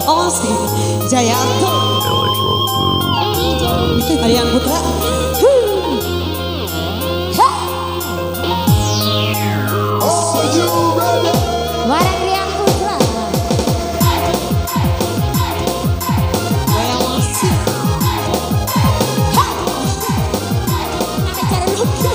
Oh si Jayanto Aryan Putra Warang Rian Putra Kayak masih acara lucu.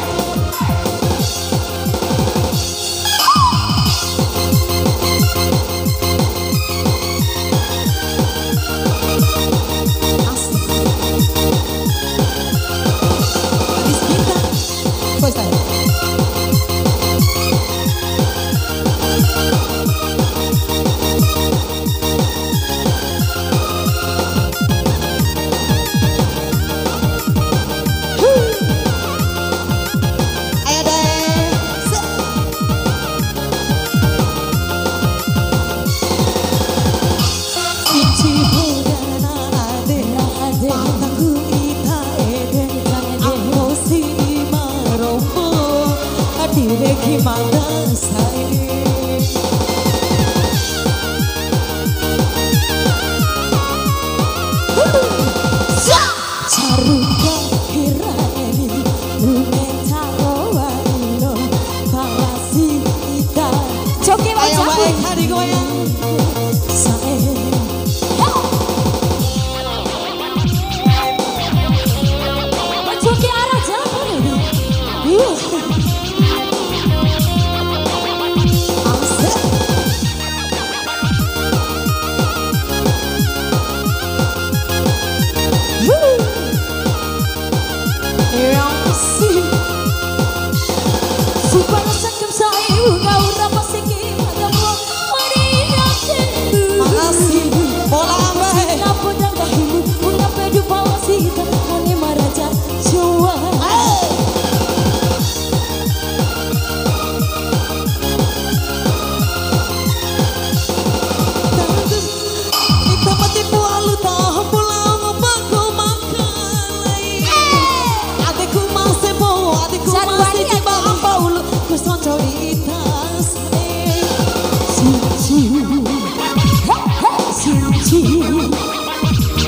Gimana saya Caruka hirani umeta roano parasita Joki ayo wajah baik hari goyang saya Joki arah jalan Supaya sakit saya Ngau rapa sikit Agama Maria Tendu makasih bola ambai Kenapa dan gahimu Mengapa dupa wasita Mone maraja Jawa kita mati pualu tahu pulau baku makan adikku masih mau adikku masih tiba apa ulu kuston coritas Suci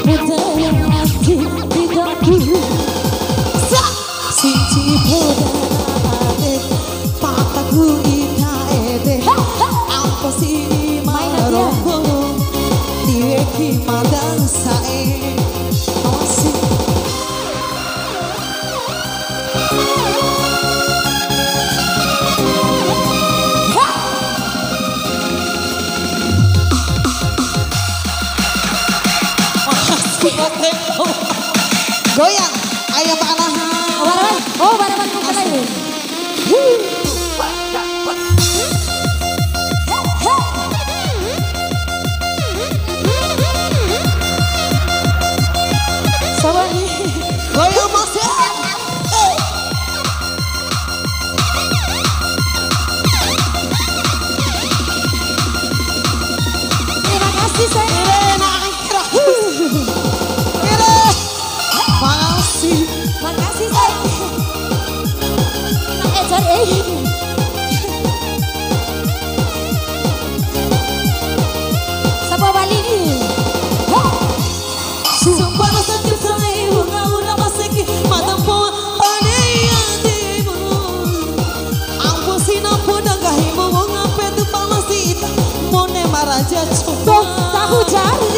Pedang hati Tidakku Sinci podane pataku ita ede apa sih marombo diwe ki madang sae masih goyang ayo makan Baraman Oh baraman buka lagi Sama nih goyang masih Terima kasih saya Makasih saya Ejar Sapa Bali nih sumpah sakit saya ura masih mata po paneyadimu ampun sinapu dagahimu ngape tu pamasita mone maraja coba Tahu jari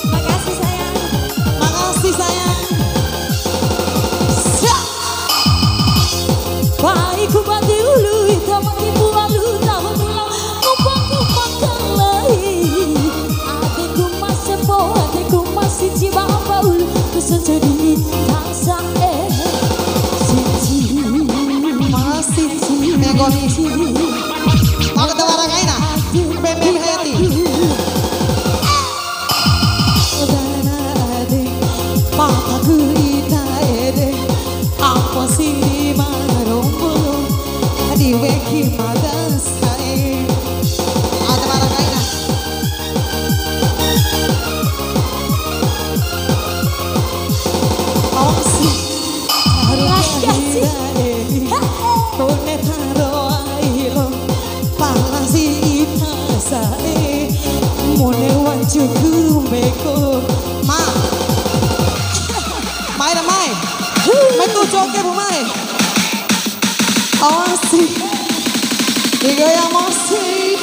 Makasih sayang makasih sayang Baikku mati ulu Ita mati pualu Tahu pulang Numpangku makan lagi Adikku masih po Adikku masih jiwa apa ulu Bisa jadi Tangsa Suci makasih megoni mau ketemu orang lain ah bebek hati pataku ita ede apa sih marombo Tiga yang masih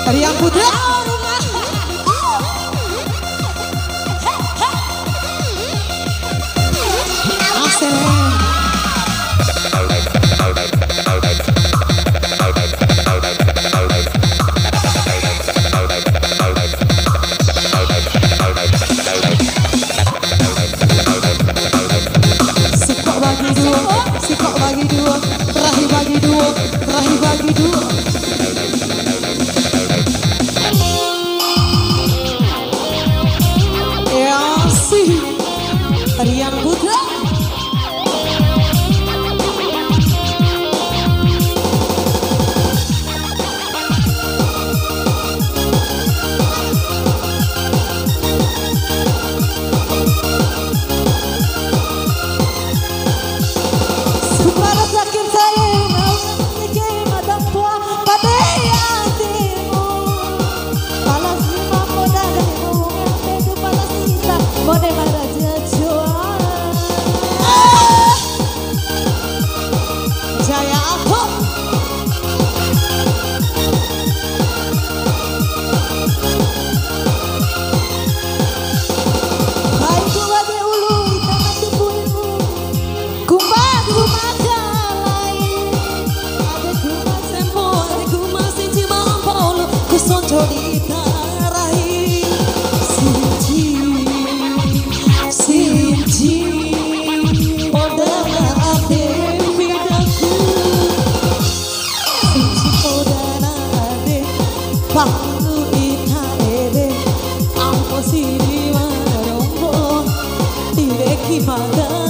Rian Putra Sikok bagi dua, terakhir bagi dua, terakhir bagi dua. Ya sih, Rian Putra. Jaya aku baik gua de ulu hitam mati bulu kumpas kumakan lain ada kuma sempo ada kuma sinci mampolu kusonco di tarai sinci Pangu itarede, ampo siri marombo, direki maga.